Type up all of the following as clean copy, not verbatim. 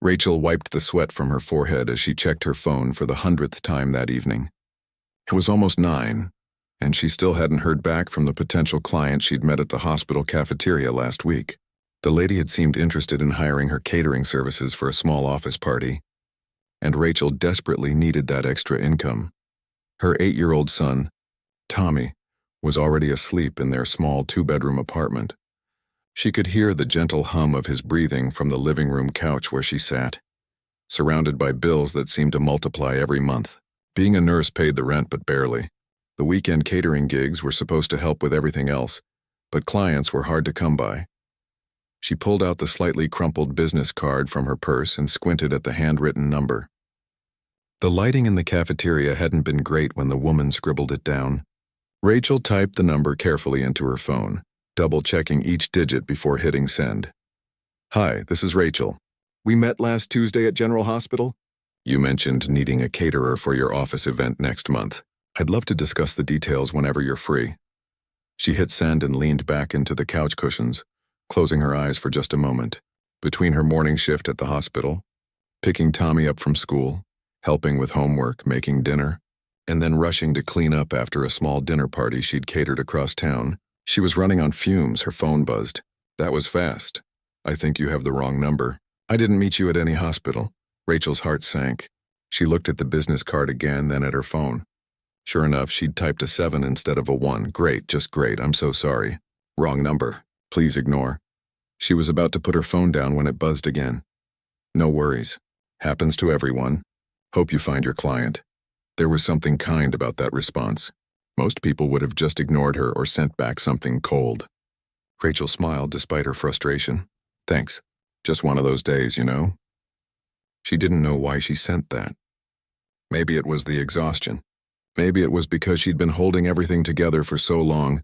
Rachel wiped the sweat from her forehead as she checked her phone for the 100th time that evening. It was almost 9, and she still hadn't heard back from the potential client she'd met at the hospital cafeteria last week. The lady had seemed interested in hiring her catering services for a small office party, and Rachel desperately needed that extra income. Her 8-year-old son, Tommy, was already asleep in their small 2-bedroom apartment. She could hear the gentle hum of his breathing from the living room couch where she sat, surrounded by bills that seemed to multiply every month. Being a nurse paid the rent, but barely. The weekend catering gigs were supposed to help with everything else, but clients were hard to come by. She pulled out the slightly crumpled business card from her purse and squinted at the handwritten number. The lighting in the cafeteria hadn't been great when the woman scribbled it down. Rachel typed the number carefully into her phone, double-checking each digit before hitting send. "Hi, this is Rachel. We met last Tuesday at General Hospital. You mentioned needing a caterer for your office event next month. I'd love to discuss the details whenever you're free." She hit send and leaned back into the couch cushions, closing her eyes for just a moment. Between her morning shift at the hospital, picking Tommy up from school, helping with homework, making dinner, and then rushing to clean up after a small dinner party she'd catered across town, she was running on fumes. Her phone buzzed. "That was fast. I think you have the wrong number. I didn't meet you at any hospital." Rachel's heart sank. She looked at the business card again, then at her phone. Sure enough, she'd typed a 7 instead of a 1. "Great, just great. I'm so sorry. Wrong number. Please ignore." She was about to put her phone down when it buzzed again. "No worries. Happens to everyone. Hope you find your client." There was something kind about that response. Most people would have just ignored her or sent back something cold. Rachel smiled despite her frustration. "Thanks. Just one of those days, you know." She didn't know why she sent that. Maybe it was the exhaustion. Maybe it was because she'd been holding everything together for so long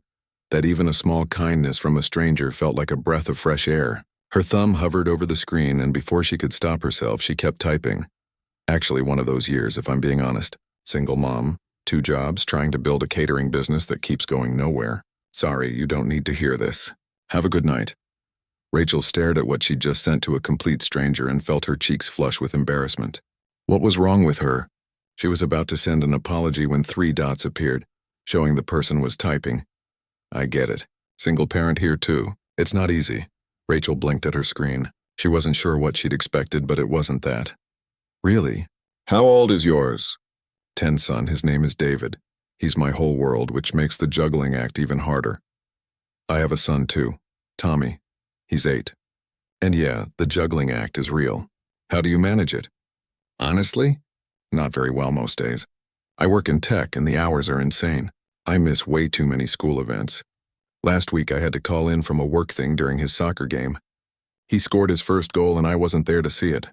that even a small kindness from a stranger felt like a breath of fresh air. Her thumb hovered over the screen, and before she could stop herself, she kept typing. Actually, one of those years, if I'm being honest. Single mom, 2 jobs, trying to build a catering business that keeps going nowhere. "Sorry, you don't need to hear this. Have a good night." Rachel stared at what she'd just sent to a complete stranger and felt her cheeks flush with embarrassment. What was wrong with her? She was about to send an apology when 3 dots appeared, showing the person was typing. "I get it. Single parent here too. It's not easy." Rachel blinked at her screen. She wasn't sure what she'd expected, but it wasn't that. "Really? How old is yours?" 10, son. His name is David. He's my whole world, which makes the juggling act even harder. I have a son too, Tommy. He's 8. And yeah, the juggling act is real. How do you manage it? Honestly, not very well most days. I work in tech and the hours are insane. I miss way too many school events. Last week I had to call in from a work thing during his soccer game. He scored his first goal and I wasn't there to see it.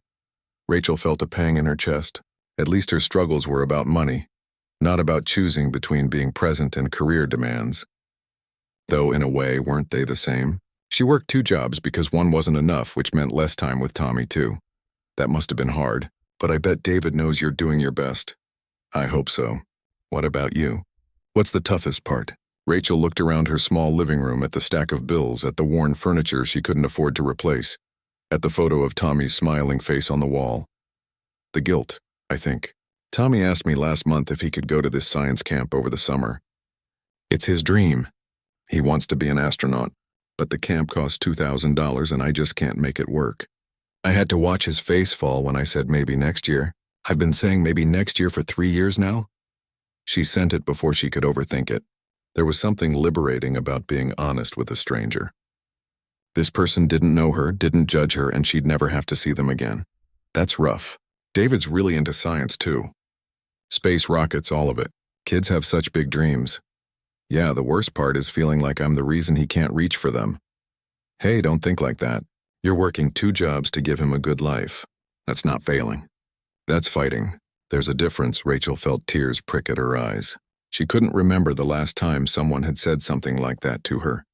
Rachel felt a pang in her chest. At least her struggles were about money, not about choosing between being present and career demands. Though in a way, weren't they the same? She worked 2 jobs because one wasn't enough, which meant less time with Tommy too. That must have been hard, but I bet David knows you're doing your best. I hope so. What about you? What's the toughest part? Rachel looked around her small living room at the stack of bills, at the worn furniture she couldn't afford to replace, at the photo of Tommy's smiling face on the wall. The guilt, I think. Tommy asked me last month if he could go to this science camp over the summer. It's his dream. He wants to be an astronaut, but the camp costs $2,000 and I just can't make it work. I had to watch his face fall when I said maybe next year. I've been saying maybe next year for 3 years now. She sent it before she could overthink it. There was something liberating about being honest with a stranger. This person didn't know her, didn't judge her, and she'd never have to see them again. That's rough. David's really into science too. Space, rockets, all of it. Kids have such big dreams. Yeah, the worst part is feeling like I'm the reason he can't reach for them. Hey, don't think like that. You're working 2 jobs to give him a good life. That's not failing. That's fighting. There's a difference. Rachel felt tears prick at her eyes. She couldn't remember the last time someone had said something like that to her.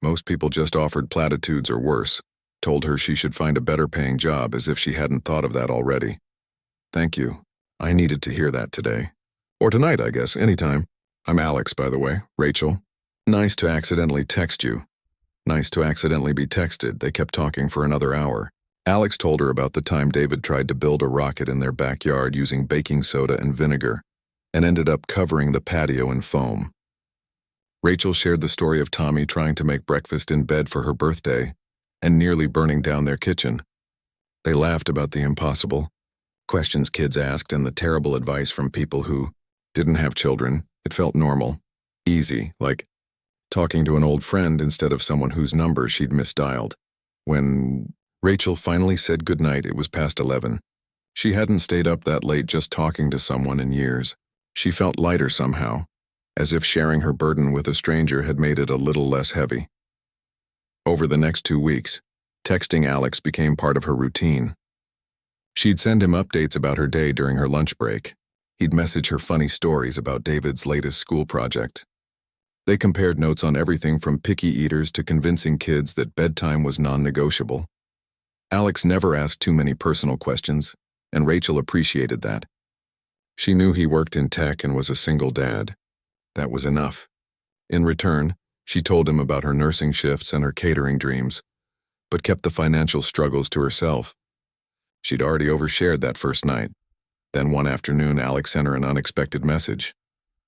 Most people just offered platitudes or worse, told her she should find a better paying job as if she hadn't thought of that already. Thank you. I needed to hear that today. Or tonight, I guess, anytime. I'm Alex, by the way. Rachel. Nice to accidentally text you. Nice to accidentally be texted. They kept talking for another hour. Alex told her about the time David tried to build a rocket in their backyard using baking soda and vinegar, and ended up covering the patio in foam. Rachel shared the story of Tommy trying to make breakfast in bed for her birthday and nearly burning down their kitchen. They laughed about the impossible, questions kids asked, and the terrible advice from people who didn't have children. It felt normal, easy, like talking to an old friend instead of someone whose number she'd misdialed. When Rachel finally said goodnight, it was past 11. She hadn't stayed up that late just talking to someone in years. She felt lighter somehow, as if sharing her burden with a stranger had made it a little less heavy. Over the next 2 weeks, texting Alex became part of her routine. She'd send him updates about her day during her lunch break. He'd message her funny stories about David's latest school project. They compared notes on everything from picky eaters to convincing kids that bedtime was non-negotiable. Alex never asked too many personal questions, and Rachel appreciated that. She knew he worked in tech and was a single dad. That was enough. In return, she told him about her nursing shifts and her catering dreams, but kept the financial struggles to herself. She'd already overshared that first night. Then one afternoon, Alex sent her an unexpected message.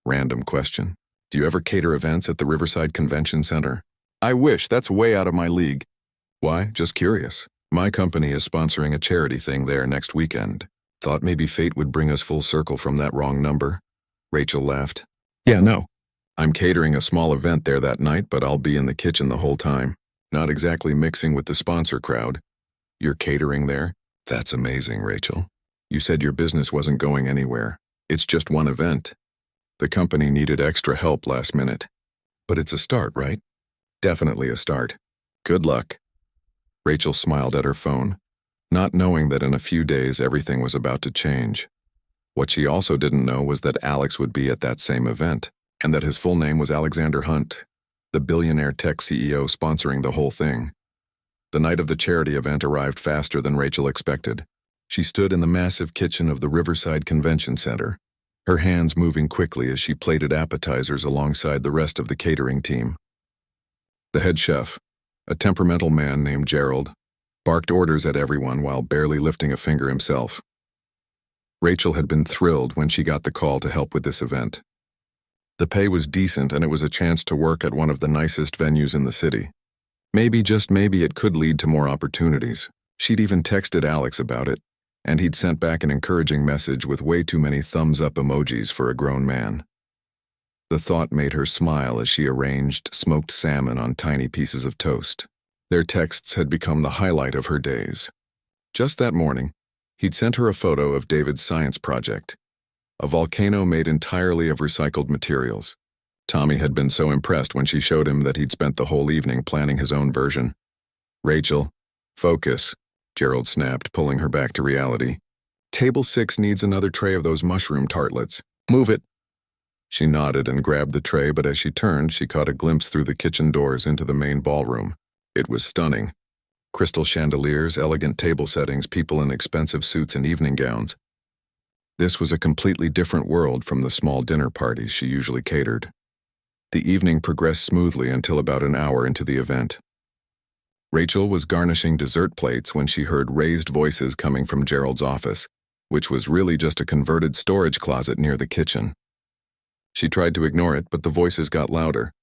Random question. Do you ever cater events at the Riverside Convention Center? I wish, that's way out of my league. Why? Just curious. My company is sponsoring a charity thing there next weekend. Thought maybe fate would bring us full circle from that wrong number. Rachel laughed. Yeah, no. I'm catering a small event there that night, but I'll be in the kitchen the whole time. Not exactly mixing with the sponsor crowd. You're catering there? That's amazing, Rachel. You said your business wasn't going anywhere. It's just one event. The company needed extra help last minute. But it's a start, right? Definitely a start. Good luck. Rachel smiled at her phone, not knowing that in a few days everything was about to change. What she also didn't know was that Alex would be at that same event, and that his full name was Alexander Hunt, the billionaire tech CEO sponsoring the whole thing. The night of the charity event arrived faster than Rachel expected. She stood in the massive kitchen of the Riverside Convention Center, her hands moving quickly as she plated appetizers alongside the rest of the catering team. The head chef, a temperamental man named Gerald, barked orders at everyone while barely lifting a finger himself. Rachel had been thrilled when she got the call to help with this event. The pay was decent, and it was a chance to work at one of the nicest venues in the city. Maybe, just maybe, it could lead to more opportunities. She'd even texted Alex about it, and he'd sent back an encouraging message with way too many thumbs-up emojis for a grown man. The thought made her smile as she arranged smoked salmon on tiny pieces of toast. Their texts had become the highlight of her days. Just that morning, he'd sent her a photo of David's science project, a volcano made entirely of recycled materials. Tommy had been so impressed when she showed him that he'd spent the whole evening planning his own version. Rachel, focus, Gerald snapped, pulling her back to reality. Table 6 needs another tray of those mushroom tartlets. Move it. She nodded and grabbed the tray, but as she turned, she caught a glimpse through the kitchen doors into the main ballroom. It was stunning. Crystal chandeliers, elegant table settings, people in expensive suits and evening gowns. This was a completely different world from the small dinner parties she usually catered. The evening progressed smoothly until about an hour into the event. Rachel was garnishing dessert plates when she heard raised voices coming from Gerald's office, which was really just a converted storage closet near the kitchen. She tried to ignore it, but the voices got louder.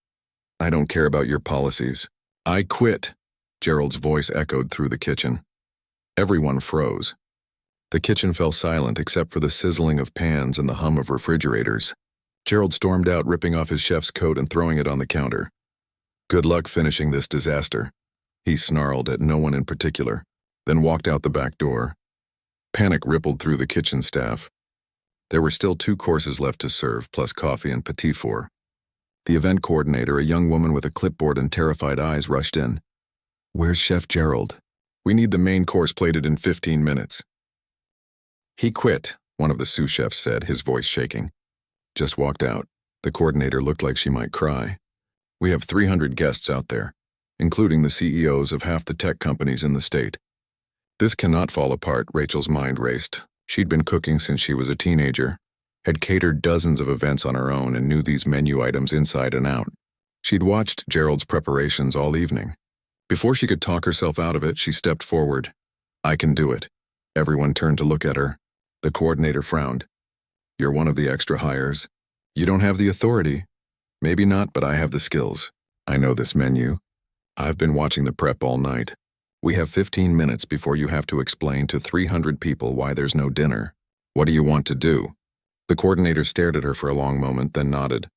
I don't care about your policies. I quit, Gerald's voice echoed through the kitchen. Everyone froze. The kitchen fell silent except for the sizzling of pans and the hum of refrigerators. Gerald stormed out, ripping off his chef's coat and throwing it on the counter. Good luck finishing this disaster, he snarled at no one in particular, then walked out the back door. Panic rippled through the kitchen staff. There were still 2 courses left to serve, plus coffee and petit four. The event coordinator, a young woman with a clipboard and terrified eyes, rushed in. Where's Chef Gerald? We need the main course plated in 15 minutes. He quit, one of the sous chefs said, his voice shaking. Just walked out. The coordinator looked like she might cry. We have 300 guests out there, including the CEOs of half the tech companies in the state. This cannot fall apart, Rachel's mind raced. She'd been cooking since she was a teenager, had catered dozens of events on her own, and knew these menu items inside and out. She'd watched Gerald's preparations all evening. Before she could talk herself out of it, she stepped forward. I can do it. Everyone turned to look at her. The coordinator frowned. You're one of the extra hires. You don't have the authority. Maybe not, but I have the skills. I know this menu. I've been watching the prep all night. We have 15 minutes before you have to explain to 300 people why there's no dinner. What do you want to do? The coordinator stared at her for a long moment, then nodded.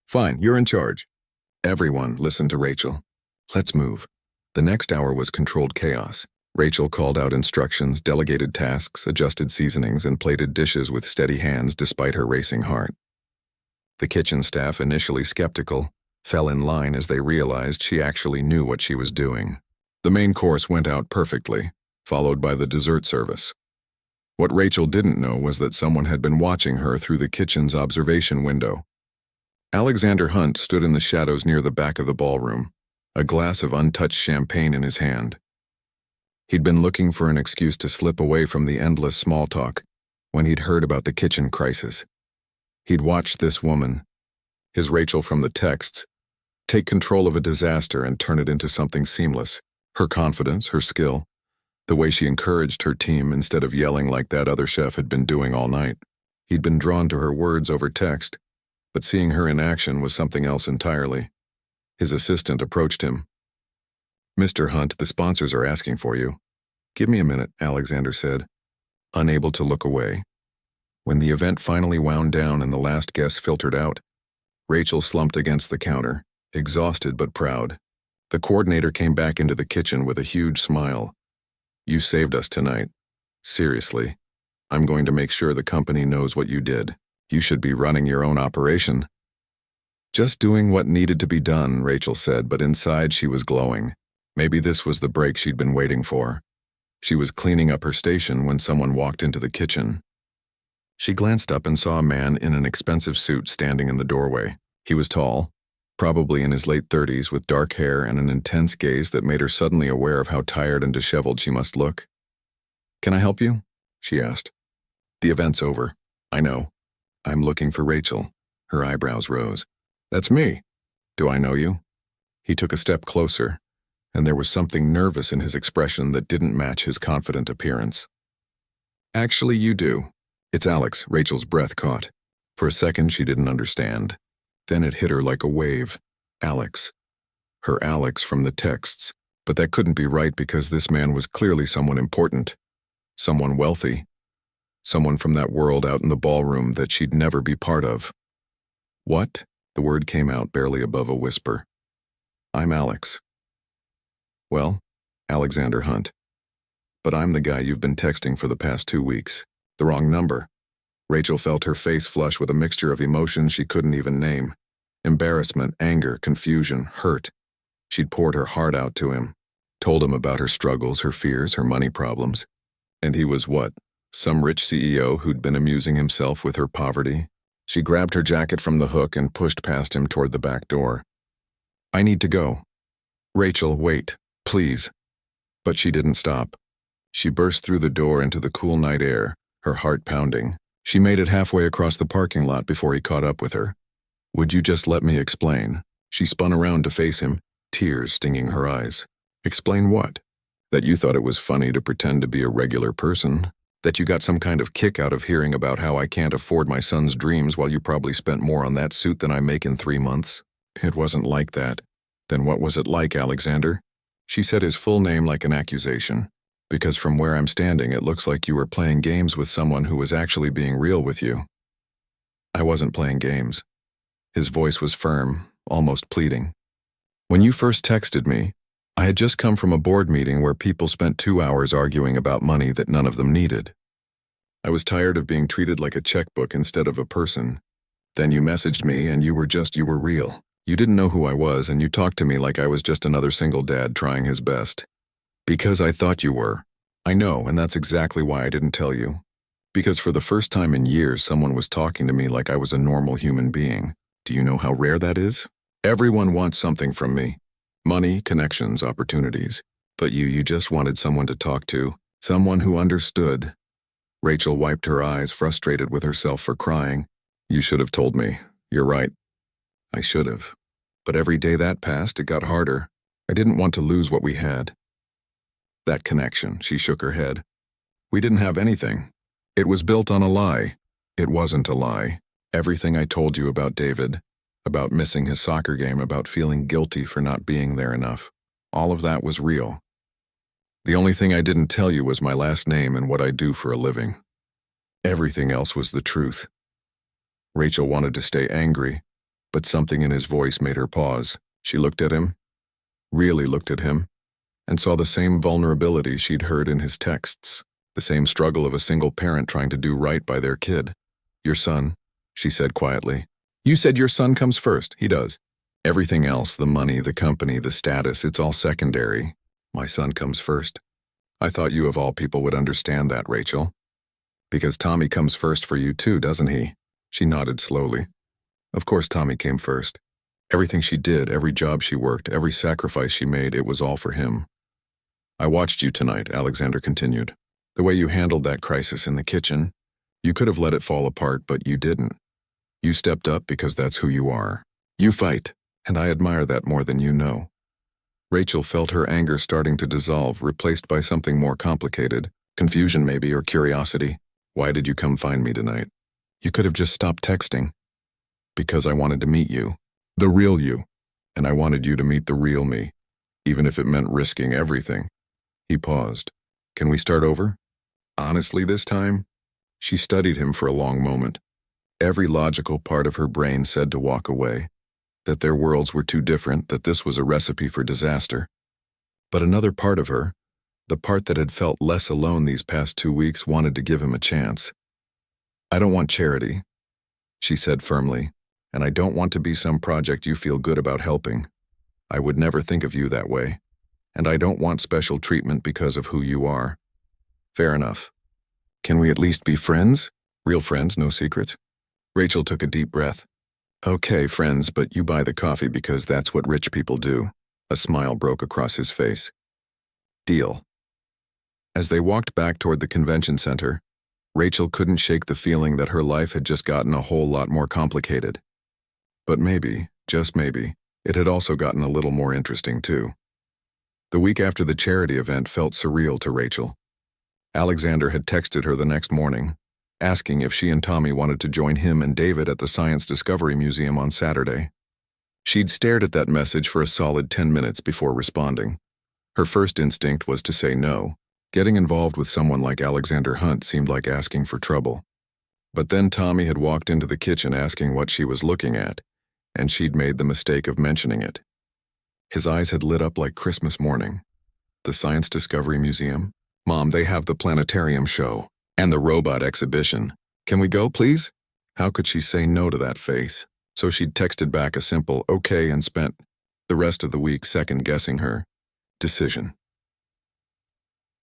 Fine, you're in charge. Everyone listened to Rachel. Let's move. The next hour was controlled chaos. Rachel called out instructions, delegated tasks, adjusted seasonings, and plated dishes with steady hands despite her racing heart. The kitchen staff, initially skeptical, fell in line as they realized she actually knew what she was doing. The main course went out perfectly, followed by the dessert service. What Rachel didn't know was that someone had been watching her through the kitchen's observation window. Alexander Hunt stood in the shadows near the back of the ballroom, a glass of untouched champagne in his hand. He'd been looking for an excuse to slip away from the endless small talk when he'd heard about the kitchen crisis. He'd watched this woman, his Rachel from the texts, take control of a disaster and turn it into something seamless. Her confidence, her skill, the way she encouraged her team instead of yelling like that other chef had been doing all night. He'd been drawn to her words over text, but seeing her in action was something else entirely. His assistant approached him. Mr. Hunt, the sponsors are asking for you. Give me a minute, Alexander said, unable to look away. When the event finally wound down and the last guest filtered out, Rachel slumped against the counter, exhausted but proud. The coordinator came back into the kitchen with a huge smile. You saved us tonight. Seriously, I'm going to make sure the company knows what you did. You should be running your own operation. Just doing what needed to be done, Rachel said, but inside she was glowing. Maybe this was the break she'd been waiting for. She was cleaning up her station when someone walked into the kitchen. She glanced up and saw a man in an expensive suit standing in the doorway. He was tall, probably in his late 30s, with dark hair and an intense gaze that made her suddenly aware of how tired and disheveled she must look. Can I help you? She asked. The event's over. I know. I'm looking for Rachel. Her eyebrows rose. That's me. Do I know you? He took a step closer, and there was something nervous in his expression that didn't match his confident appearance. Actually, you do. It's Alex, Rachel's breath caught. For a second, she didn't understand. Then it hit her like a wave. Alex. Her Alex from the texts. But that couldn't be right because this man was clearly someone important. Someone wealthy. Someone from that world out in the ballroom that she'd never be part of. What? The word came out barely above a whisper. I'm Alex. Well, Alexander Hunt. But I'm the guy you've been texting for the past 2 weeks. The wrong number. Rachel felt her face flush with a mixture of emotions she couldn't even name. Embarrassment, anger, confusion, hurt. She'd poured her heart out to him, told him about her struggles, her fears, her money problems. And he was what? Some rich CEO who'd been amusing himself with her poverty? She grabbed her jacket from the hook and pushed past him toward the back door. I need to go. Rachel, wait, please. But she didn't stop. She burst through the door into the cool night air, her heart pounding. She made it halfway across the parking lot before he caught up with her. Would you just let me explain? She spun around to face him, tears stinging her eyes. Explain what? That you thought it was funny to pretend to be a regular person? That you got some kind of kick out of hearing about how I can't afford my son's dreams while you probably spent more on that suit than I make in 3 months? It wasn't like that. Then what was it like, Alexander? She said his full name like an accusation. Because from where I'm standing, it looks like you were playing games with someone who was actually being real with you. I wasn't playing games. His voice was firm, almost pleading. When you first texted me, I had just come from a board meeting where people spent 2 hours arguing about money that none of them needed. I was tired of being treated like a checkbook instead of a person. Then you messaged me and you were real. You didn't know who I was and you talked to me like I was just another single dad trying his best. Because I thought you were. I know, and that's exactly why I didn't tell you. Because for the first time in years, someone was talking to me like I was a normal human being. Do you know how rare that is? Everyone wants something from me. Money, connections, opportunities. But you just wanted someone to talk to. Someone who understood. Rachel wiped her eyes, frustrated with herself for crying. You should have told me. You're right. I should have. But every day that passed, it got harder. I didn't want to lose what we had. That connection, she shook her head. We didn't have anything. It was built on a lie. It wasn't a lie. Everything I told you about David, about missing his soccer game, about feeling guilty for not being there enough, all of that was real. The only thing I didn't tell you was my last name and what I do for a living. Everything else was the truth. Rachel wanted to stay angry, but something in his voice made her pause. She looked at him, really looked at him, and saw the same vulnerability she'd heard in his texts, the same struggle of a single parent trying to do right by their kid. Your son, she said quietly. You said your son comes first. He does. Everything else, the money, the company, the status, it's all secondary. My son comes first. I thought you of all people would understand that, Rachel. Because Tommy comes first for you too, doesn't he? She nodded slowly. Of course Tommy came first. Everything she did, every job she worked, every sacrifice she made, it was all for him. I watched you tonight, Alexander continued. The way you handled that crisis in the kitchen, you could have let it fall apart, but you didn't. You stepped up because that's who you are. You fight, and I admire that more than you know. Rachel felt her anger starting to dissolve, replaced by something more complicated. Confusion maybe, or curiosity. Why did you come find me tonight? You could have just stopped texting. Because I wanted to meet you. The real you. And I wanted you to meet the real me, even if it meant risking everything. He paused. Can we start over? Honestly this time? She studied him for a long moment. Every logical part of her brain said to walk away, that their worlds were too different, that this was a recipe for disaster. But another part of her, the part that had felt less alone these past 2 weeks, wanted to give him a chance. I don't want charity, she said firmly, and I don't want to be some project you feel good about helping. I would never think of you that way, and I don't want special treatment because of who you are. Fair enough. Can we at least be friends? Real friends, no secrets? Rachel took a deep breath. Okay, friends, but you buy the coffee because that's what rich people do. A smile broke across his face. Deal. As they walked back toward the convention center, Rachel couldn't shake the feeling that her life had just gotten a whole lot more complicated. But maybe, just maybe, it had also gotten a little more interesting too. The week after the charity event felt surreal to Rachel. Alexander had texted her the next morning, asking if she and Tommy wanted to join him and David at the Science Discovery Museum on Saturday. She'd stared at that message for a solid 10 minutes before responding. Her first instinct was to say no. Getting involved with someone like Alexander Hunt seemed like asking for trouble. But then Tommy had walked into the kitchen asking what she was looking at, and she'd made the mistake of mentioning it. His eyes had lit up like Christmas morning. The Science Discovery Museum? Mom, they have the planetarium show. And the robot exhibition. Can we go, please? How could she say no to that face? So she'd texted back a simple okay and spent the rest of the week second-guessing her decision.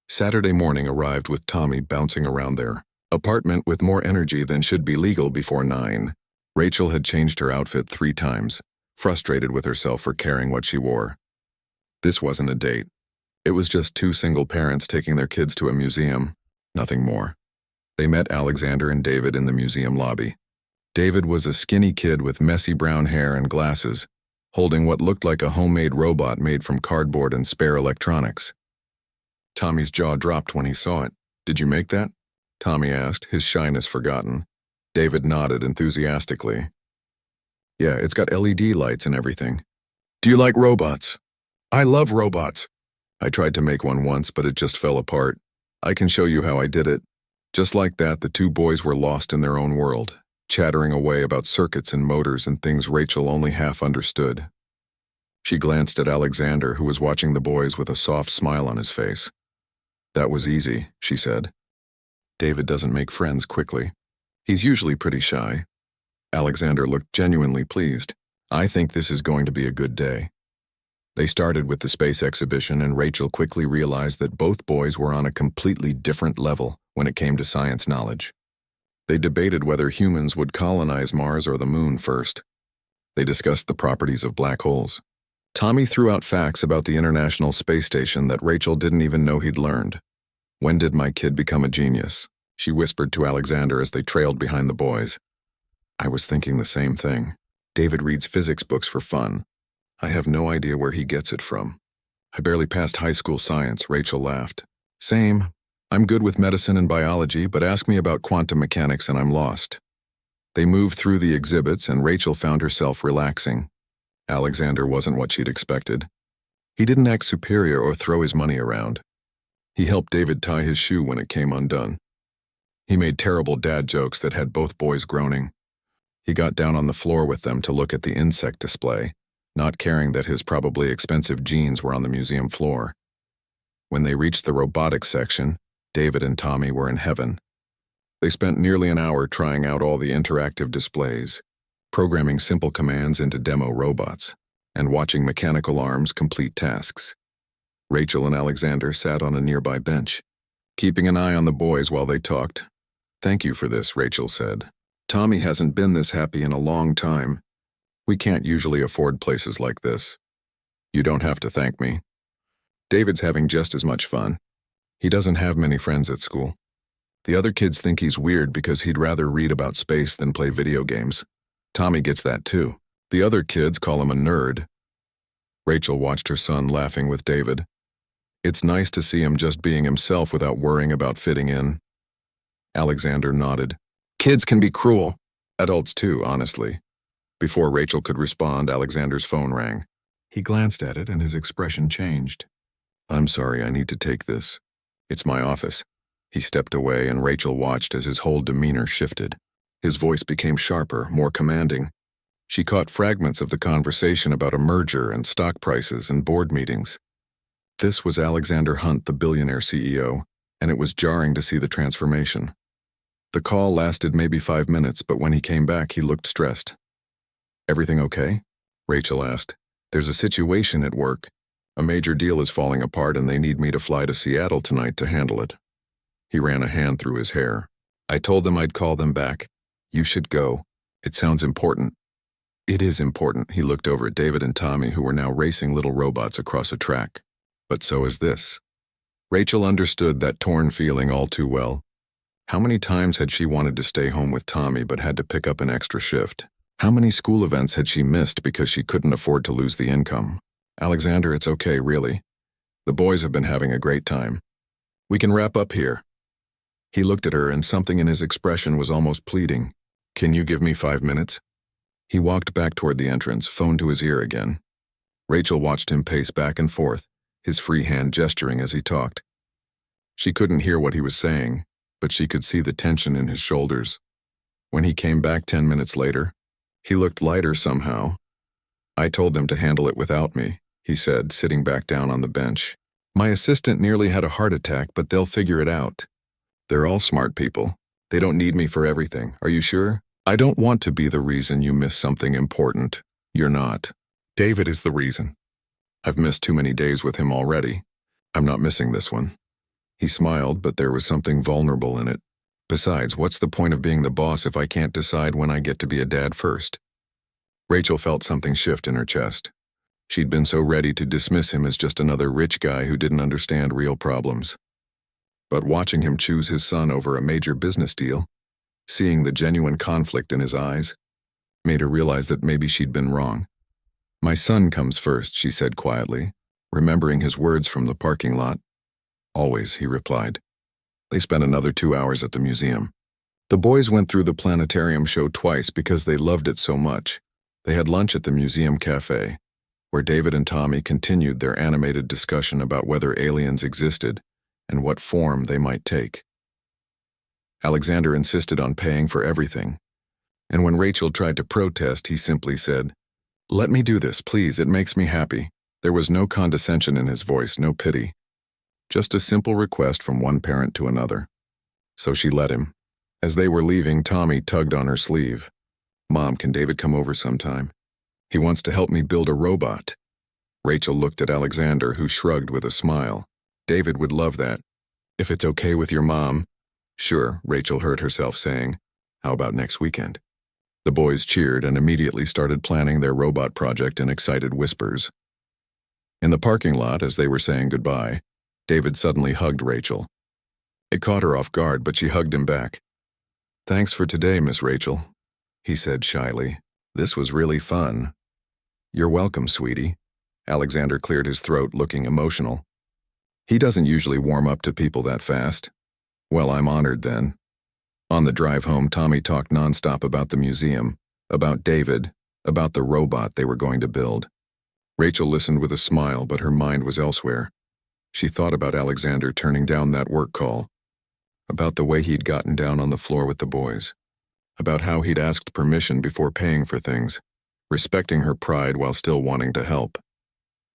Saturday morning arrived with Tommy bouncing around their apartment with more energy than should be legal before 9. Rachel had changed her outfit 3 times, frustrated with herself for caring what she wore. This wasn't a date. It was just 2 single parents taking their kids to a museum, nothing more. They met Alexander and David in the museum lobby. David was a skinny kid with messy brown hair and glasses, holding what looked like a homemade robot made from cardboard and spare electronics. Tommy's jaw dropped when he saw it. Did you make that? Tommy asked, his shyness forgotten. David nodded enthusiastically. Yeah, it's got LED lights and everything. Do you like robots? I love robots. I tried to make one once, but it just fell apart. I can show you how I did it. Just like that, the 2 boys were lost in their own world, chattering away about circuits and motors and things Rachel only half understood. She glanced at Alexander, who was watching the boys with a soft smile on his face. That was easy, she said. David doesn't make friends quickly. He's usually pretty shy. Alexander looked genuinely pleased. I think this is going to be a good day. They started with the space exhibition, and Rachel quickly realized that both boys were on a completely different level when it came to science knowledge. They debated whether humans would colonize Mars or the moon first. They discussed the properties of black holes. Tommy threw out facts about the International Space Station that Rachel didn't even know he'd learned. When did my kid become a genius? She whispered to Alexander as they trailed behind the boys. I was thinking the same thing. David reads physics books for fun. I have no idea where he gets it from. I barely passed high school science, Rachel laughed. Same. I'm good with medicine and biology, but ask me about quantum mechanics and I'm lost. They moved through the exhibits and Rachel found herself relaxing. Alexander wasn't what she'd expected. He didn't act superior or throw his money around. He helped David tie his shoe when it came undone. He made terrible dad jokes that had both boys groaning. He got down on the floor with them to look at the insect display, not caring that his probably expensive jeans were on the museum floor. When they reached the robotics section, David and Tommy were in heaven. They spent nearly an hour trying out all the interactive displays, programming simple commands into demo robots, and watching mechanical arms complete tasks. Rachel and Alexander sat on a nearby bench, keeping an eye on the boys while they talked. Thank you for this, Rachel said. Tommy hasn't been this happy in a long time. We can't usually afford places like this. You don't have to thank me. David's having just as much fun. He doesn't have many friends at school. The other kids think he's weird because he'd rather read about space than play video games. Tommy gets that too. The other kids call him a nerd. Rachel watched her son laughing with David. It's nice to see him just being himself without worrying about fitting in. Alexander nodded. Kids can be cruel. Adults too, honestly. Before Rachel could respond, Alexander's phone rang. He glanced at it and his expression changed. I'm sorry, I need to take this. It's my office. He stepped away and Rachel watched as his whole demeanor shifted. His voice became sharper, more commanding. She caught fragments of the conversation about a merger and stock prices and board meetings. This was Alexander Hunt, the billionaire CEO, and it was jarring to see the transformation. The call lasted maybe 5 minutes, but when he came back, he looked stressed. Everything okay? Rachel asked. There's a situation at work. A major deal is falling apart and they need me to fly to Seattle tonight to handle it. He ran a hand through his hair. I told them I'd call them back. You should go. It sounds important. It is important. He looked over at David and Tommy, who were now racing little robots across a track. But so is this. Rachel understood that torn feeling all too well. How many times had she wanted to stay home with Tommy but had to pick up an extra shift? How many school events had she missed because she couldn't afford to lose the income? Alexander, it's okay, really. The boys have been having a great time. We can wrap up here. He looked at her and something in his expression was almost pleading. Can you give me 5 minutes? He walked back toward the entrance, phone to his ear again. Rachel watched him pace back and forth, his free hand gesturing as he talked. She couldn't hear what he was saying, but she could see the tension in his shoulders. When he came back 10 minutes later, he looked lighter somehow. I told them to handle it without me, he said, sitting back down on the bench. My assistant nearly had a heart attack, but they'll figure it out. They're all smart people. They don't need me for everything. Are you sure? I don't want to be the reason you miss something important. You're not. David is the reason. I've missed too many days with him already. I'm not missing this one. He smiled, but there was something vulnerable in it. Besides, what's the point of being the boss if I can't decide when I get to be a dad first? Rachel felt something shift in her chest. She'd been so ready to dismiss him as just another rich guy who didn't understand real problems. But watching him choose his son over a major business deal, seeing the genuine conflict in his eyes, made her realize that maybe she'd been wrong. My son comes first, she said quietly, remembering his words from the parking lot. Always, he replied. They spent another 2 hours at the museum. The boys went through the planetarium show twice because they loved it so much. They had lunch at the museum cafe, where David and Tommy continued their animated discussion about whether aliens existed and what form they might take. Alexander insisted on paying for everything, and when Rachel tried to protest, he simply said, Let me do this, please, it makes me happy. There was no condescension in his voice, no pity. Just a simple request from one parent to another. So she let him. As they were leaving, Tommy tugged on her sleeve. Mom, can David come over sometime? He wants to help me build a robot. Rachel looked at Alexander, who shrugged with a smile. David would love that. If it's okay with your mom. Sure, Rachel heard herself saying. How about next weekend? The boys cheered and immediately started planning their robot project in excited whispers. In the parking lot, as they were saying goodbye, David suddenly hugged Rachel. It caught her off guard, but she hugged him back. Thanks for today, Miss Rachel, he said shyly. This was really fun. You're welcome, sweetie. Alexander cleared his throat, looking emotional. He doesn't usually warm up to people that fast. Well, I'm honored then. On the drive home, Tommy talked nonstop about the museum, about David, about the robot they were going to build. Rachel listened with a smile, but her mind was elsewhere. She thought about Alexander turning down that work call, about the way he'd gotten down on the floor with the boys, about how he'd asked permission before paying for things, respecting her pride while still wanting to help.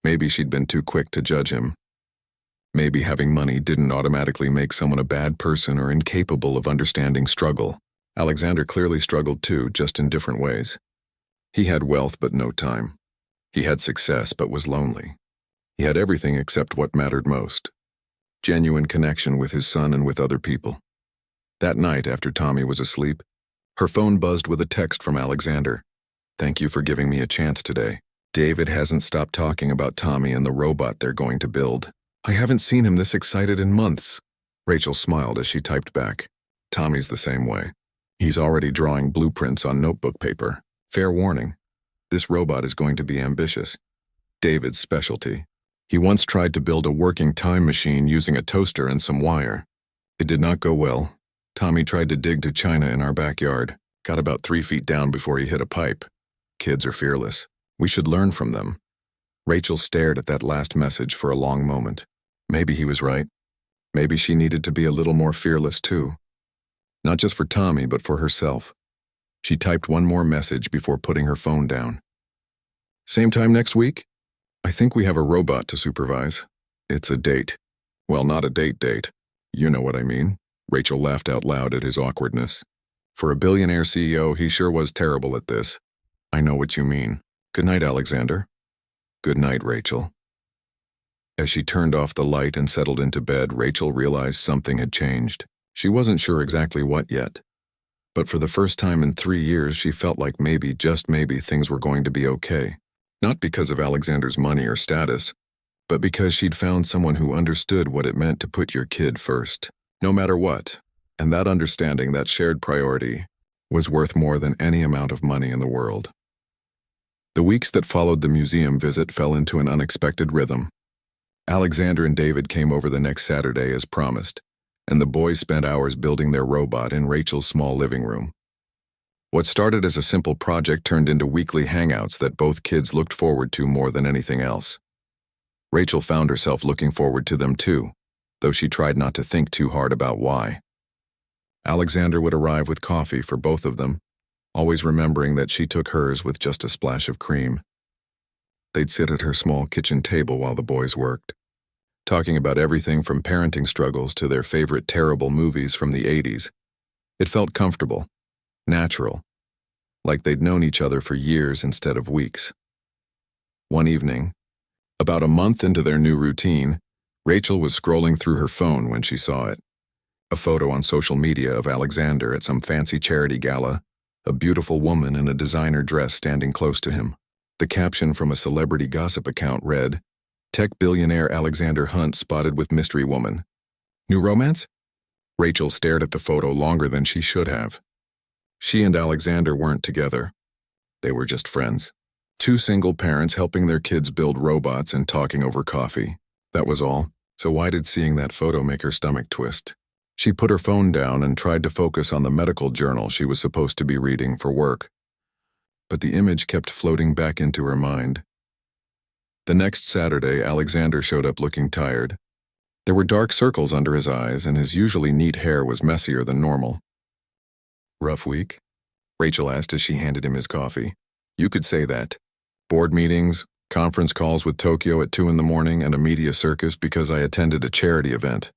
Maybe she'd been too quick to judge him. Maybe having money didn't automatically make someone a bad person or incapable of understanding struggle. Alexander clearly struggled too, just in different ways. He had wealth but no time. He had success but was lonely. He had everything except what mattered most: genuine connection with his son and with other people. That night, after Tommy was asleep, her phone buzzed with a text from Alexander. "Thank you for giving me a chance today. David hasn't stopped talking about Tommy and the robot they're going to build. I haven't seen him this excited in months." Rachel smiled as she typed back. "Tommy's the same way. He's already drawing blueprints on notebook paper. Fair warning, this robot is going to be ambitious. David's specialty. He once tried to build a working time machine using a toaster and some wire. It did not go well. Tommy tried to dig to China in our backyard, got about 3 feet down before he hit a pipe. Kids are fearless. We should learn from them." Rachel stared at that last message for a long moment. Maybe he was right. Maybe she needed to be a little more fearless too. Not just for Tommy, but for herself. She typed one more message before putting her phone down. "Same time next week? I think we have a robot to supervise. It's a date. Well, not a date. You know what I mean." Rachel laughed out loud at his awkwardness. For a billionaire CEO, he sure was terrible at this. "I know what you mean. Good night, Alexander." "Good night, Rachel." As she turned off the light and settled into bed, Rachel realized something had changed. She wasn't sure exactly what yet. But for the first time in 3 years, she felt like maybe, just maybe, things were going to be okay. Not because of Alexander's money or status, but because she'd found someone who understood what it meant to put your kid first, no matter what. And that understanding, that shared priority, was worth more than any amount of money in the world. The weeks that followed the museum visit fell into an unexpected rhythm. Alexander and David came over the next Saturday as promised, and the boys spent hours building their robot in Rachel's small living room. What started as a simple project turned into weekly hangouts that both kids looked forward to more than anything else. Rachel found herself looking forward to them too, though she tried not to think too hard about why. Alexander would arrive with coffee for both of them, always remembering that she took hers with just a splash of cream. They'd sit at her small kitchen table while the boys worked, talking about everything from parenting struggles to their favorite terrible movies from the 80s. It felt comfortable, natural, like they'd known each other for years instead of weeks. One evening, about a month into their new routine, Rachel was scrolling through her phone when she saw it. A photo on social media of Alexander at some fancy charity gala, a beautiful woman in a designer dress standing close to him. The caption from a celebrity gossip account read, "Tech billionaire Alexander Hunt spotted with mystery woman. New romance?" Rachel stared at the photo longer than she should have. She and Alexander weren't together. They were just friends. Two single parents helping their kids build robots and talking over coffee. That was all. So why did seeing that photo make her stomach twist? She put her phone down and tried to focus on the medical journal she was supposed to be reading for work. But the image kept floating back into her mind. The next Saturday, Alexander showed up looking tired. There were dark circles under his eyes, and his usually neat hair was messier than normal. "Rough week?" Rachel asked as she handed him his coffee. "You could say that. Board meetings, conference calls with Tokyo at 2 in the morning, and a media circus because I attended a charity event."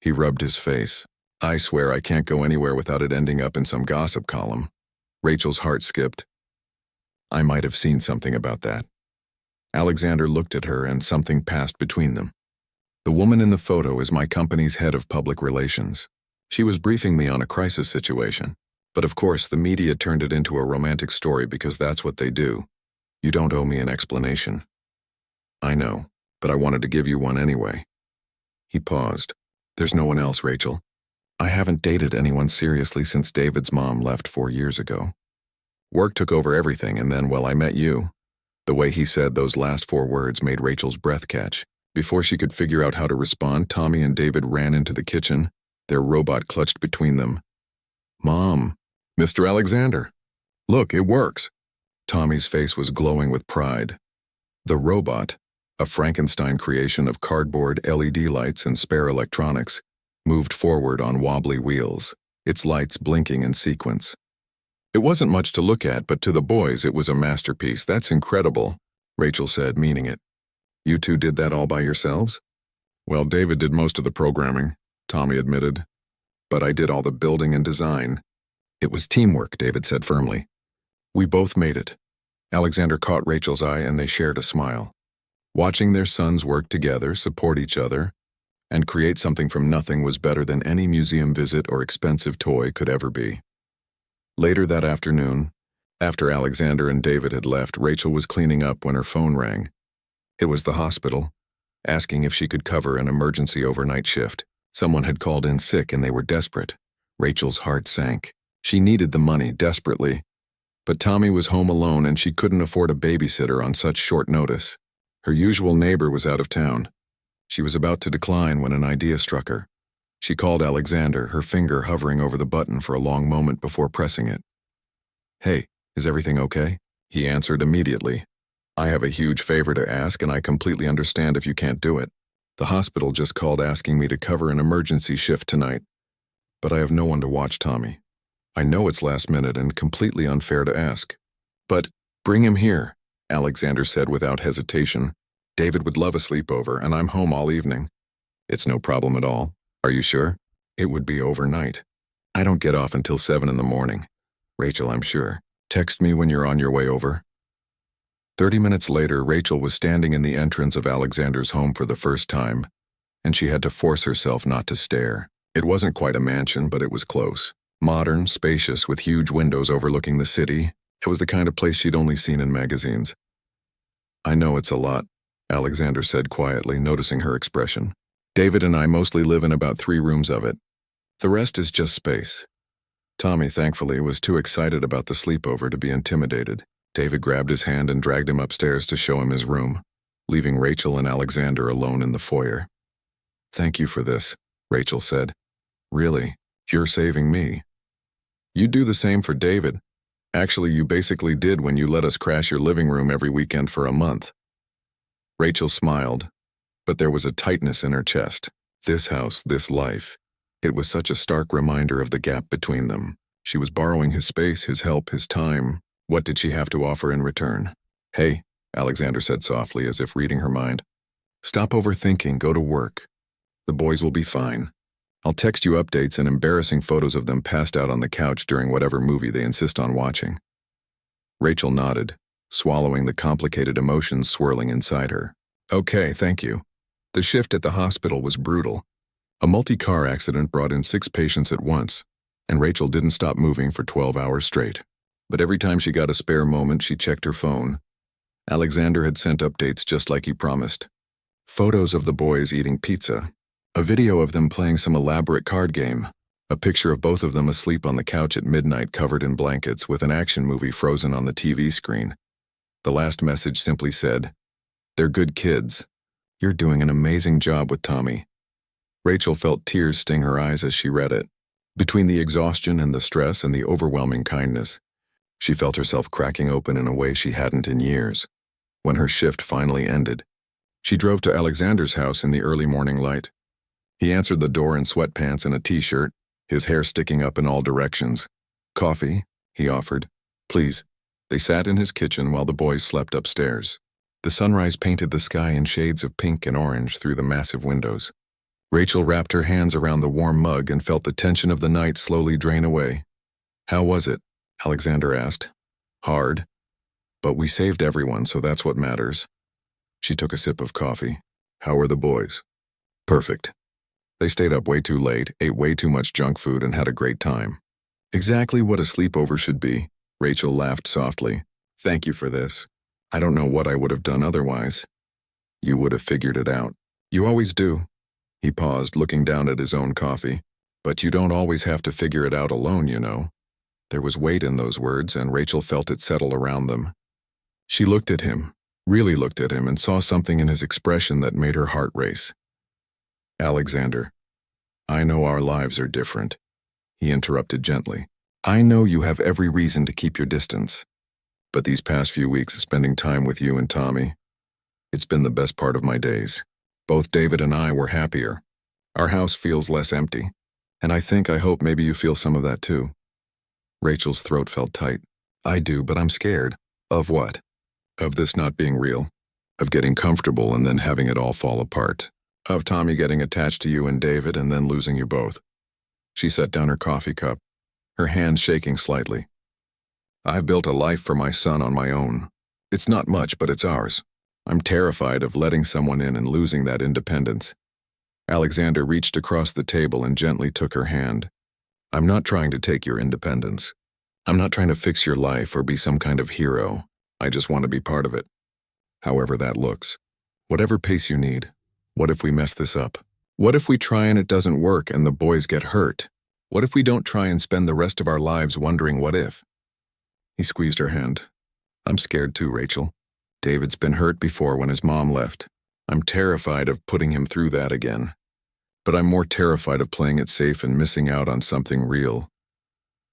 He rubbed his face. "I swear I can't go anywhere without it ending up in some gossip column." Rachel's heart skipped. "I might have seen something about that." Alexander looked at her and something passed between them. "The woman in the photo is my company's head of public relations. She was briefing me on a crisis situation. But of course, the media turned it into a romantic story because that's what they do. You don't owe me an explanation." "I know, but I wanted to give you one anyway." He paused. "There's no one else, Rachel. I haven't dated anyone seriously since David's mom left 4 years ago. Work took over everything, and then, well, I met you. The way he said those last 4 words made Rachel's breath catch. Before she could figure out how to respond, Tommy and David ran into the kitchen, their robot clutched between them. "Mom, Mr. Alexander. Look, it works." Tommy's face was glowing with pride. The robot, a Frankenstein creation of cardboard, LED lights, and spare electronics, moved forward on wobbly wheels, its lights blinking in sequence. It wasn't much to look at, but to the boys it was a masterpiece. "That's incredible," Rachel said, meaning it. "You two did that all by yourselves?" "Well, David did most of the programming," Tommy admitted. "But I did all the building and design." "It was teamwork," David said firmly. "We both made it." Alexander caught Rachel's eye and they shared a smile. Watching their sons work together, support each other, and create something from nothing was better than any museum visit or expensive toy could ever be. Later that afternoon, after Alexander and David had left, Rachel was cleaning up when her phone rang. It was the hospital, asking if she could cover an emergency overnight shift. Someone had called in sick and they were desperate. Rachel's heart sank. She needed the money desperately. But Tommy was home alone and she couldn't afford a babysitter on such short notice. Her usual neighbor was out of town. She was about to decline when an idea struck her. She called Alexander, her finger hovering over the button for a long moment before pressing it. "Hey, is everything okay?" He answered immediately. "I have a huge favor to ask and I completely understand if you can't do it. The hospital just called asking me to cover an emergency shift tonight. But I have no one to watch Tommy. I know it's last minute and completely unfair to ask. But bring him here," Alexander said without hesitation. "David would love a sleepover and I'm home all evening." "It's no problem at all. Are you sure?" "It would be overnight. I don't get off until 7 in the morning. Rachel, I'm sure. Text me when you're on your way over." 30 minutes later, Rachel was standing in the entrance of Alexander's home for the first time, and she had to force herself not to stare. It wasn't quite a mansion, but it was close. Modern, spacious, with huge windows overlooking the city. It was the kind of place she'd only seen in magazines. "I know it's a lot," Alexander said quietly, noticing her expression. "David and I mostly live in about 3 rooms of it. The rest is just space." Tommy, thankfully, was too excited about the sleepover to be intimidated. David grabbed his hand and dragged him upstairs to show him his room, leaving Rachel and Alexander alone in the foyer. "Thank you for this," Rachel said. "Really, you're saving me." "You do the same for David. Actually, you basically did when you let us crash your living room every weekend for a month." Rachel smiled, but there was a tightness in her chest. This house, this life. It was such a stark reminder of the gap between them. She was borrowing his space, his help, his time. What did she have to offer in return? "Hey," Alexander said softly, as if reading her mind. "Stop overthinking, go to work. The boys will be fine. I'll text you updates and embarrassing photos of them passed out on the couch during whatever movie they insist on watching." Rachel nodded, swallowing the complicated emotions swirling inside her. "Okay, thank you." The shift at the hospital was brutal. A multi-car accident brought in 6 patients at once, and Rachel didn't stop moving for 12 hours straight. But every time she got a spare moment, she checked her phone. Alexander had sent updates just like he promised. Photos of the boys eating pizza. A video of them playing some elaborate card game. A picture of both of them asleep on the couch at midnight covered in blankets with an action movie frozen on the TV screen. The last message simply said, "They're good kids. You're doing an amazing job with Tommy." Rachel felt tears sting her eyes as she read it. Between the exhaustion and the stress and the overwhelming kindness, she felt herself cracking open in a way she hadn't in years. When her shift finally ended, she drove to Alexander's house in the early morning light. He answered the door in sweatpants and a t-shirt, his hair sticking up in all directions. "Coffee?" he offered. "Please." They sat in his kitchen while the boys slept upstairs. The sunrise painted the sky in shades of pink and orange through the massive windows. Rachel wrapped her hands around the warm mug and felt the tension of the night slowly drain away. "How was it?" Alexander asked. "Hard. But we saved everyone, so that's what matters." She took a sip of coffee. "How were the boys?" "Perfect. They stayed up way too late, ate way too much junk food, and had a great time." "Exactly what a sleepover should be," Rachel laughed softly. "Thank you for this. I don't know what I would have done otherwise." "You would have figured it out. You always do." He paused, looking down at his own coffee. "But you don't always have to figure it out alone, you know." There was weight in those words, and Rachel felt it settle around them. She looked at him, really looked at him and saw something in his expression that made her heart race. "Alexander, I know our lives are different," he interrupted gently. "I know you have every reason to keep your distance. But these past few weeks spending time with you and Tommy, it's been the best part of my days. Both David and I were happier. Our house feels less empty, and I hope maybe you feel some of that too." Rachel's throat felt tight. "I do, but I'm scared." "Of what?" "Of this not being real. Of getting comfortable and then having it all fall apart. Of Tommy getting attached to you and David and then losing you both." She set down her coffee cup, her hand shaking slightly. "I've built a life for my son on my own. It's not much, but it's ours. I'm terrified of letting someone in and losing that independence." Alexander reached across the table and gently took her hand. "I'm not trying to take your independence. I'm not trying to fix your life or be some kind of hero. I just want to be part of it. However that looks. Whatever pace you need. What if we mess this up? What if we try and it doesn't work and the boys get hurt? What if we don't try and spend the rest of our lives wondering what if?" He squeezed her hand. "I'm scared too, Rachel. David's been hurt before when his mom left. I'm terrified of putting him through that again. But I'm more terrified of playing it safe and missing out on something real."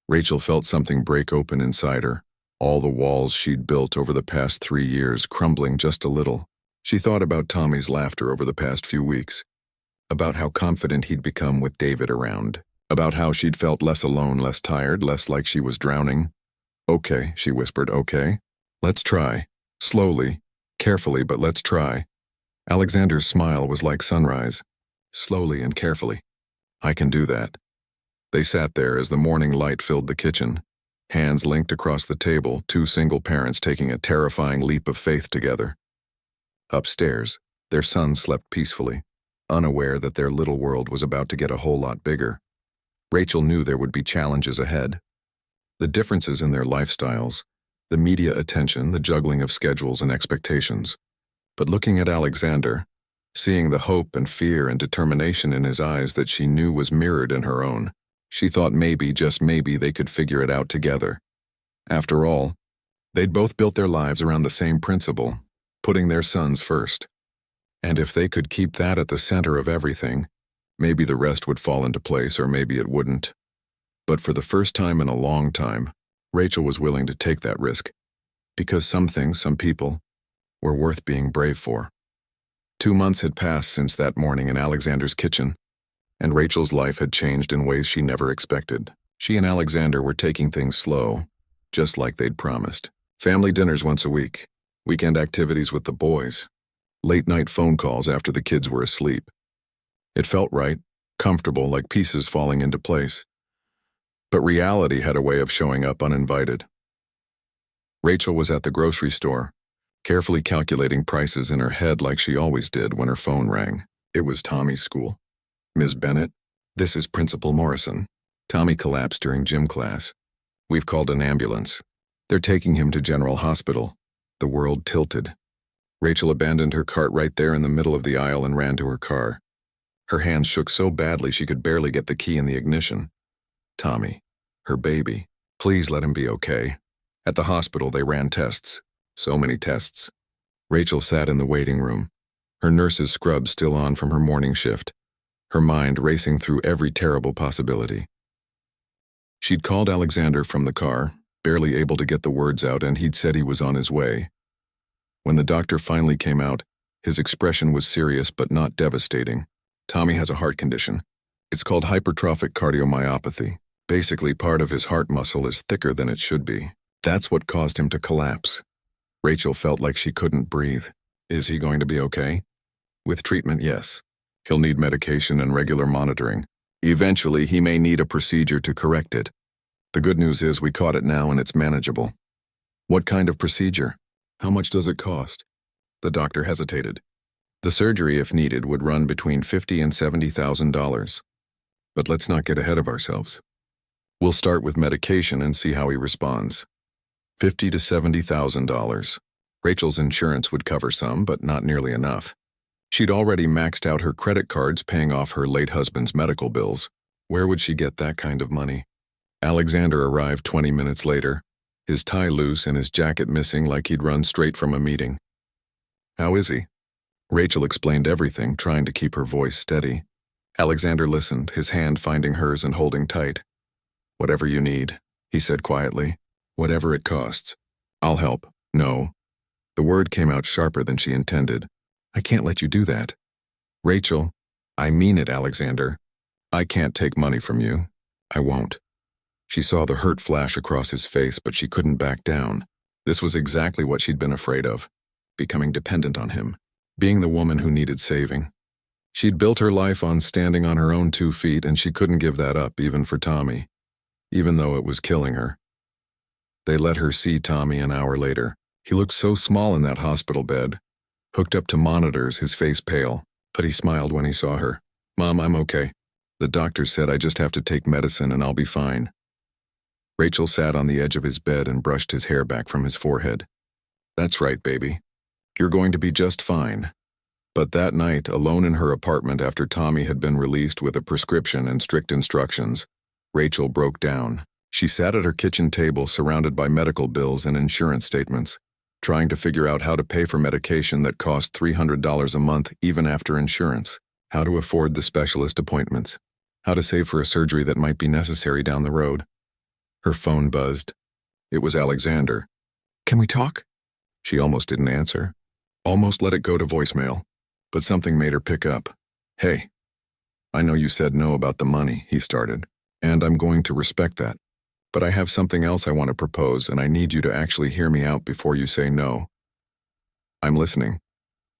Rachel felt something break open inside her, all the walls she'd built over the past 3 years crumbling just a little. She thought about Tommy's laughter over the past few weeks, about how confident he'd become with David around, about how she'd felt less alone, less tired, less like she was drowning. "Okay," she whispered, "okay. Let's try. Slowly, carefully, but let's try." Alexander's smile was like sunrise. "Slowly and carefully. I can do that." They sat there as the morning light filled the kitchen, hands linked across the table, two single parents taking a terrifying leap of faith together. Upstairs, their son slept peacefully, unaware that their little world was about to get a whole lot bigger. Rachel knew there would be challenges ahead. The differences in their lifestyles, the media attention, the juggling of schedules and expectations. But looking at Alexander, seeing the hope and fear and determination in his eyes that she knew was mirrored in her own, she thought maybe, just maybe, they could figure it out together. After all, they'd both built their lives around the same principle, putting their sons first. And if they could keep that at the center of everything, maybe the rest would fall into place or maybe it wouldn't. But for the first time in a long time, Rachel was willing to take that risk. Because some things, some people, were worth being brave for. 2 months had passed since that morning in Alexander's kitchen, and Rachel's life had changed in ways she never expected. She and Alexander were taking things slow, just like they'd promised. Family dinners once a week, weekend activities with the boys, late-night phone calls after the kids were asleep. It felt right, comfortable, like pieces falling into place. But reality had a way of showing up uninvited. Rachel was at the grocery store, carefully calculating prices in her head like she always did when her phone rang. It was Tommy's school. "Ms. Bennett, this is Principal Morrison. Tommy collapsed during gym class. We've called an ambulance. They're taking him to General Hospital." The world tilted. Rachel abandoned her cart right there in the middle of the aisle and ran to her car. Her hands shook so badly she could barely get the key in the ignition. Tommy, her baby. Please let him be okay. At the hospital, they ran tests. So many tests. Rachel sat in the waiting room, her nurse's scrub still on from her morning shift, her mind racing through every terrible possibility. She'd called Alexander from the car, barely able to get the words out, and he'd said he was on his way. When the doctor finally came out, his expression was serious but not devastating. "Tommy has a heart condition. It's called hypertrophic cardiomyopathy. Basically, part of his heart muscle is thicker than it should be. That's what caused him to collapse." Rachel felt like she couldn't breathe. "Is he going to be okay?" "With treatment, yes. He'll need medication and regular monitoring. Eventually, he may need a procedure to correct it. The good news is we caught it now and it's manageable." "What kind of procedure? How much does it cost?" The doctor hesitated. "The surgery, if needed, would run between $50,000 and $70,000. But let's not get ahead of ourselves. We'll start with medication and see how he responds. $50,000 to $70,000. Rachel's insurance would cover some, but not nearly enough. She'd already maxed out her credit cards paying off her late husband's medical bills. Where would she get that kind of money? Alexander arrived 20 minutes later, his tie loose and his jacket missing like he'd run straight from a meeting. How is he? Rachel explained everything, trying to keep her voice steady. Alexander listened, his hand finding hers and holding tight. Whatever you need, he said quietly. Whatever it costs. I'll help. No. The word came out sharper than she intended. I can't let you do that. Rachel, I mean it, Alexander. I can't take money from you. I won't. She saw the hurt flash across his face, but she couldn't back down. This was exactly what she'd been afraid of, becoming dependent on him, being the woman who needed saving. She'd built her life on standing on her own 2 feet, and she couldn't give that up even for Tommy, even though it was killing her. They let her see Tommy an hour later. He looked so small in that hospital bed, hooked up to monitors, his face pale, but he smiled when he saw her. Mom, I'm okay. The doctor said I just have to take medicine and I'll be fine. Rachel sat on the edge of his bed and brushed his hair back from his forehead. That's right, baby. You're going to be just fine. But that night, alone in her apartment after Tommy had been released with a prescription and strict instructions, Rachel broke down. She sat at her kitchen table surrounded by medical bills and insurance statements, trying to figure out how to pay for medication that cost $300 a month even after insurance, how to afford the specialist appointments, how to save for a surgery that might be necessary down the road. Her phone buzzed. It was Alexander. Can we talk? She almost didn't answer. Almost let it go to voicemail. But something made her pick up. Hey. I know you said no about the money, he started, and I'm going to respect that. But I have something else I want to propose, and I need you to actually hear me out before you say no. I'm listening.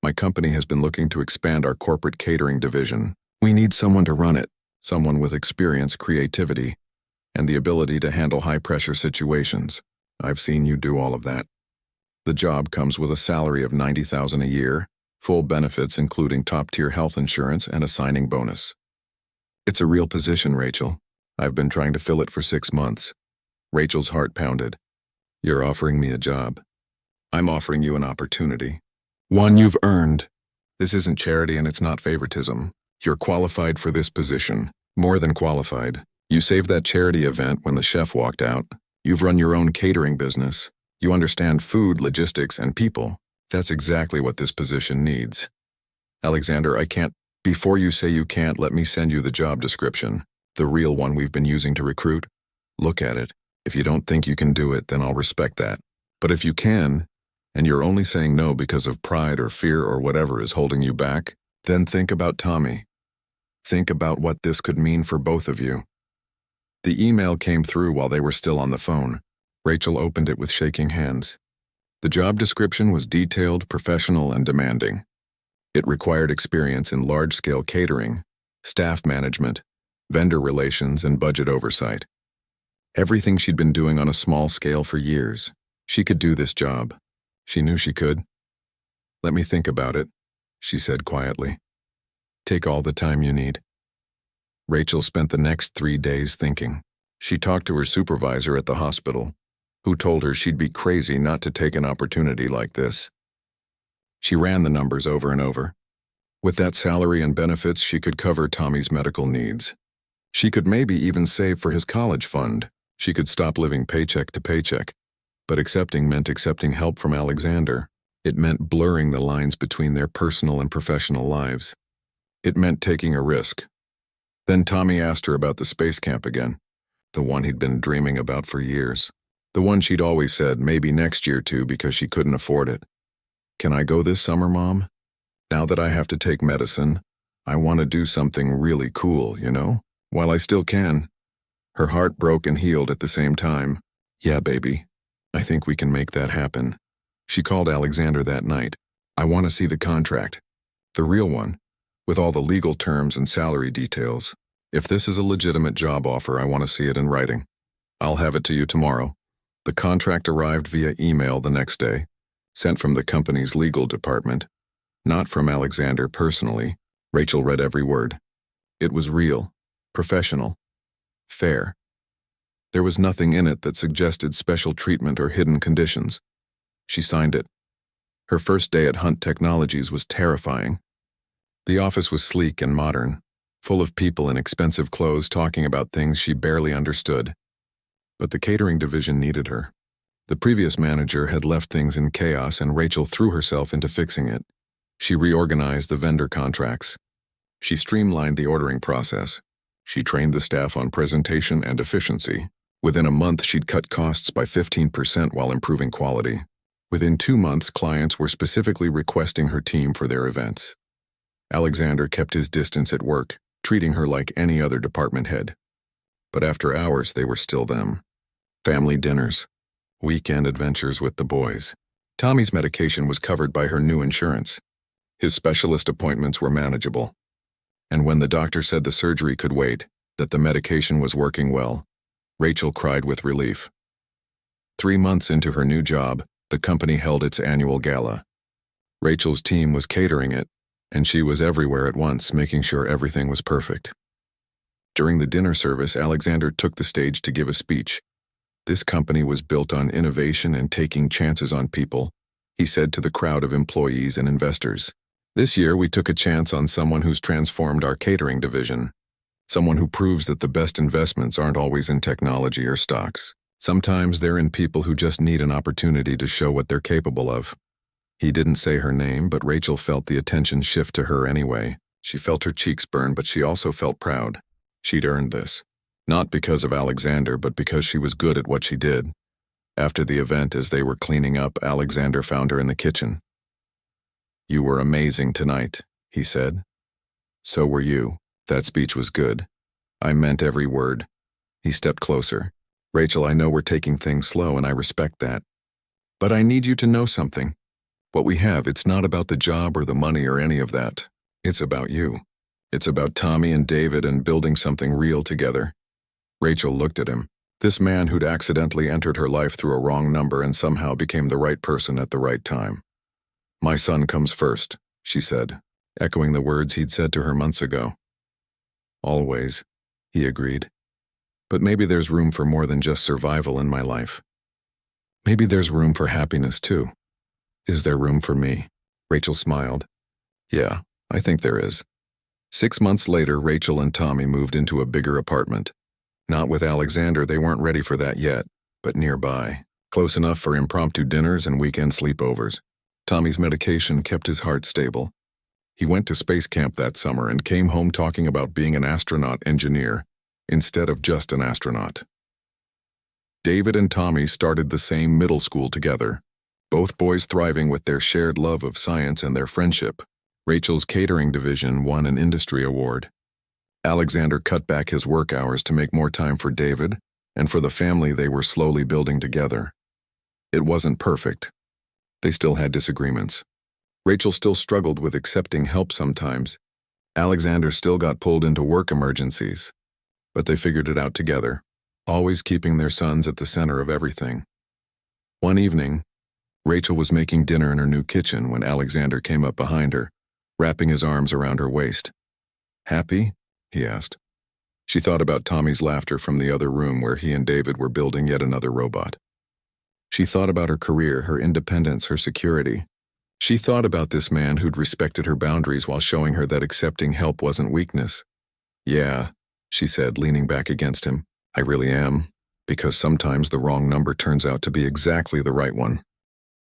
My company has been looking to expand our corporate catering division. We need someone to run it, someone with experience, creativity, and the ability to handle high-pressure situations. I've seen you do all of that. The job comes with a salary of $90,000 a year, full benefits including top-tier health insurance and a signing bonus. It's a real position, Rachel. I've been trying to fill it for 6 months. Rachel's heart pounded. You're offering me a job. I'm offering you an opportunity. One you've earned. This isn't charity and it's not favoritism. You're qualified for this position. More than qualified. You saved that charity event when the chef walked out. You've run your own catering business. You understand food, logistics, and people. That's exactly what this position needs. Alexander, I can't. Before you say you can't, let me send you the job description. The real one we've been using to recruit. Look at it. If you don't think you can do it, then I'll respect that. But if you can, and you're only saying no because of pride or fear or whatever is holding you back, then think about Tommy. Think about what this could mean for both of you. The email came through while they were still on the phone. Rachel opened it with shaking hands. The job description was detailed, professional, and demanding. It required experience in large-scale catering, staff management, vendor relations, and budget oversight. Everything she'd been doing on a small scale for years. She could do this job. She knew she could. Let me think about it, she said quietly. Take all the time you need. Rachel spent the next 3 days thinking. She talked to her supervisor at the hospital, who told her she'd be crazy not to take an opportunity like this. She ran the numbers over and over. With that salary and benefits, she could cover Tommy's medical needs. She could maybe even save for his college fund. She could stop living paycheck to paycheck. But accepting meant accepting help from Alexander. It meant blurring the lines between their personal and professional lives. It meant taking a risk. Then Tommy asked her about the space camp again, the one he'd been dreaming about for years. The one she'd always said maybe next year too because she couldn't afford it. Can I go this summer, Mom? Now that I have to take medicine, I want to do something really cool, you know? While I still can. Her heart broke and healed at the same time. Yeah, baby. I think we can make that happen. She called Alexander that night. I want to see the contract. The real one, with all the legal terms and salary details. If this is a legitimate job offer, I want to see it in writing. I'll have it to you tomorrow. The contract arrived via email the next day, sent from the company's legal department, not from Alexander personally. Rachel read every word. It was real, professional, fair. There was nothing in it that suggested special treatment or hidden conditions. She signed it. Her first day at Hunt Technologies was terrifying. The office was sleek and modern, full of people in expensive clothes talking about things she barely understood. But the catering division needed her. The previous manager had left things in chaos and Rachel threw herself into fixing it. She reorganized the vendor contracts. She streamlined the ordering process. She trained the staff on presentation and efficiency. Within a month, she'd cut costs by 15% while improving quality. Within 2 months, clients were specifically requesting her team for their events. Alexander kept his distance at work, treating her like any other department head. But after hours, they were still them. Family dinners, weekend adventures with the boys. Tommy's medication was covered by her new insurance. His specialist appointments were manageable. And when the doctor said the surgery could wait, that the medication was working well, Rachel cried with relief. 3 months into her new job, the company held its annual gala. Rachel's team was catering it, and she was everywhere at once, making sure everything was perfect. During the dinner service, Alexander took the stage to give a speech. This company was built on innovation and taking chances on people, he said to the crowd of employees and investors. This year, we took a chance on someone who's transformed our catering division. Someone who proves that the best investments aren't always in technology or stocks. Sometimes they're in people who just need an opportunity to show what they're capable of. He didn't say her name, but Rachel felt the attention shift to her anyway. She felt her cheeks burn, but she also felt proud. She'd earned this. Not because of Alexander, but because she was good at what she did. After the event, as they were cleaning up, Alexander found her in the kitchen. "You were amazing tonight," he said. "So were you. That speech was good. I meant every word." He stepped closer. "Rachel, I know we're taking things slow and I respect that. But I need you to know something. What we have, it's not about the job or the money or any of that. It's about you. It's about Tommy and David and building something real together." Rachel looked at him. This man who'd accidentally entered her life through a wrong number and somehow became the right person at the right time. "My son comes first," she said, echoing the words he'd said to her months ago. "Always," he agreed. "But maybe there's room for more than just survival in my life. Maybe there's room for happiness too. Is there room for me?" Rachel smiled. "Yeah, I think there is." 6 months later, Rachel and Tommy moved into a bigger apartment. Not with Alexander, they weren't ready for that yet, but nearby, close enough for impromptu dinners and weekend sleepovers. Tommy's medication kept his heart stable. He went to space camp that summer and came home talking about being an astronaut engineer instead of just an astronaut. David and Tommy started the same middle school together, both boys thriving with their shared love of science and their friendship. Rachel's catering division won an industry award. Alexander cut back his work hours to make more time for David and for the family they were slowly building together. It wasn't perfect. They still had disagreements. Rachel still struggled with accepting help sometimes. Alexander still got pulled into work emergencies. But they figured it out together, always keeping their sons at the center of everything. One evening, Rachel was making dinner in her new kitchen when Alexander came up behind her, wrapping his arms around her waist. "Happy?" he asked. She thought about Tommy's laughter from the other room where he and David were building yet another robot. She thought about her career, her independence, her security. She thought about this man who'd respected her boundaries while showing her that accepting help wasn't weakness. "Yeah," she said, leaning back against him. "I really am, because sometimes the wrong number turns out to be exactly the right one."